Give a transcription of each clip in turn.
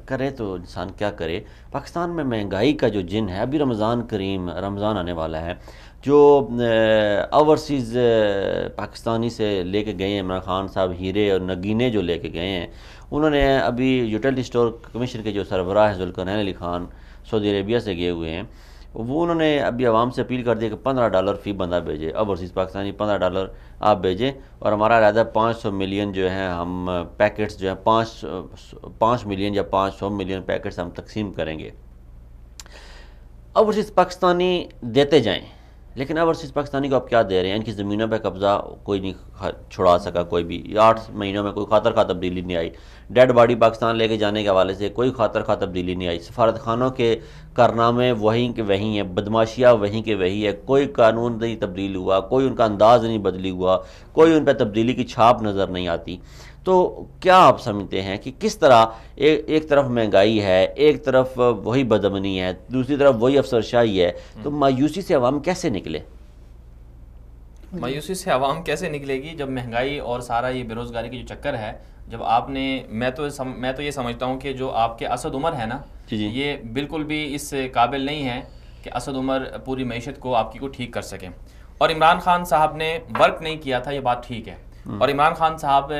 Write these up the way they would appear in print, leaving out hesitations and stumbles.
کرے تو انسان کیا کرے۔ پاکستان میں مہنگائی کا جو جن ہے، ابھی رمضان آنے والا ہے، جو اوورسیز پاکستانی سے لے کے گئے ہیں عمران خان صاحب، ہیرے اور نگینے جو لے کے گئے ہیں، انہوں نے ابھی یوٹیلٹی اسٹور کمیشن کے جو سربراہ ہیں ذوالقرنین علی خان سعودی عربیہ سے گئے ہوئے ہیں، وہ انہوں نے ابھی عوام سے اپیل کر دی کہ $15 فی بندہ بھیجے، اوورسیز پاکستانی $15 آپ بھیجیں، اور ہمارا ارادہ 500 ملین جو ہیں ہم پیکٹس جو ہیں 5 ملین یا 500 ملین پیکٹس ہم تقسیم کریں گے۔ اوورسیز پاکستانی دیتے جائیں، لیکن اوورسیز پاکستانی کو آپ کیا دے رہے ہیں؟ ان کی زمینوں پہ قبضہ کوئی نہیں چھڑا سکا، کوئی بھی 8 مہینوں میں کوئی خاطر خواہ تبدیلی نہیں آئی، ڈیڈ باڈی پاکستان لے کے جانے کے حوالے سے کوئی خاطر خواہ تبدیلی نہیں آئی، سفارت خانوں کے کارنامے وہیں کے وہیں ہیں، بدماشیاں وہیں کے وہی ہے، کوئی قانون نہیں تبدیل ہوا، کوئی ان کا انداز نہیں بدلی ہوا، کوئی ان پہ تبدیلی کی چھاپ نظر نہیں آتی۔ تو کیا آپ سمجھتے ہیں کہ کس طرح ایک طرف مہنگائی ہے، ایک طرف وہی بدامنی ہے، دوسری طرف وہی افسرشاہی ہے، تو مایوسی سے عوام کیسے نکلے؟ مایوسی سے عوام کیسے نکلے گی جب مہنگائی اور سارا یہ بے روزگاری کی جو چکر ہے، جب آپ نے میں تو یہ سمجھتا ہوں کہ جو آپ کے اسد عمر ہے نا، یہ بالکل بھی اس قابل نہیں ہے کہ اسد عمر پوری معیشت کو آپ کی کو ٹھیک کر سکیں، اور عمران خان صاحب نے ورک نہیں کیا تھا، یہ بات ٹھیک ہے، اور عمران خان صاحب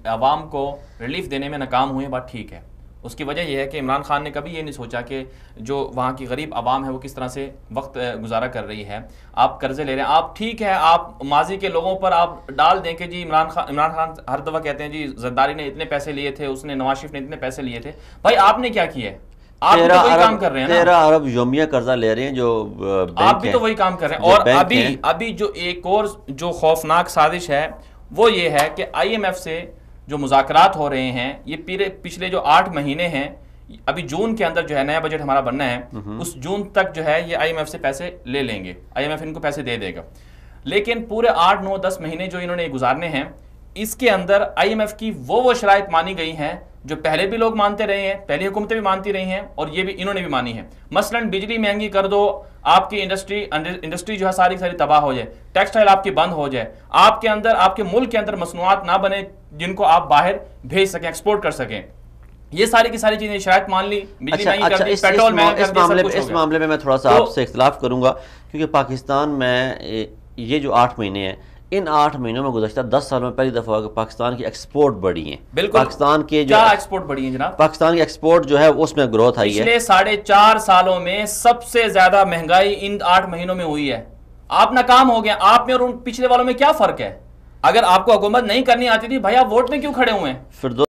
عوام کو ریلیف دینے میں ناکام ہوئے، بات ٹھیک ہے۔ اس کی وجہ یہ ہے کہ عمران خان نے کبھی یہ نہیں سوچا کہ جو وہاں کی غریب عوام ہے وہ کس طرح سے وقت گزارا کر رہی ہے۔ آپ قرضے لے رہے ہیں، آپ ٹھیک ہے، آپ ماضی کے لوگوں پر آپ ڈال دیں کہ جی عمران خان ہر دفعہ کہتے ہیں جی زرداری نے اتنے پیسے لیے تھے، اس نے نواز شریف نے اتنے پیسے لیے تھے، بھائی آپ نے کیا کیا ہے؟ آپ بھی تو وہی کام کر رہے ہیں نا، 13 ارب یومیہ قرضہ لے رہے ہیں جو آپ بھی تو وہی کام کر رہے ہیں۔ اور ابھی جو ایک اور جو خوفناک سازش ہے وہ یہ ہے کہ آئی ایم ایف سے جو مذاکرات ہو رہے ہیں، یہ پچھلے جو 8 مہینے ہیں، ابھی جون کے اندر جو ہے نیا بجٹ ہمارا بننا ہے، اس جون تک جو ہے یہ آئی ایم ایف سے پیسے لے لیں گے، آئی ایم ایف ان کو پیسے دے دے گا، لیکن پورے 8 9 10 مہینے جو انہوں نے گزارنے ہیں، اس کے اندر آئی ایم ایف کی وہ شرائط مانی گئی ہیں جو پہلے بھی لوگ مانتے رہے ہیں، پہلی حکومتیں بھی مانتی رہی ہیں، اور یہ بھی انہوں نے بھی مانی ہے۔ مثلا بجلی مہنگی کر دو، آپ کی انڈسٹری جو ہے ساری تباہ ہو جائے، ٹیکسٹائل آپ کی بند ہو جائے، آپ کے اندر آپ کے ملک کے اندر مصنوعات نہ بنے جن کو آپ باہر بھیج سکیں، ایکسپورٹ کر سکیں، یہ ساری کی ساری چیزیں شرائط مان لی، بجلی مہنگی کر دی، پیٹرول مہنگا کر دیا، سب کچھ ہو گیا۔ اس معاملے میں تھوڑا سا آپ سے اختلاف کروں گا، کیونکہ پاکستان میں یہ جو 8 مہینے ہیں، ان 8 مہینوں میں گزشتہ 10 سالوں میں پہلی دفعہ پاکستان کی ایکسپورٹ بڑھی ہیں۔ بالکل، پاکستان کے جو کیا ایکسپورٹ بڑھی ہیں جناب؟ پاکستان کی ایکسپورٹ جو ہے اس میں گروتھ آئی ہے۔ پچھلے 4.5 سالوں میں سب سے زیادہ مہنگائی ان 8 مہینوں میں ہوئی ہے۔ آپ ناکام ہو گئے، آپ میں اور ان پچھلے والوں میں کیا فرق ہے؟ اگر آپ کو حکومت نہیں کرنی آتی تھی، بھائی آپ ووٹ میں کیوں کھڑے ہوئے ہیں؟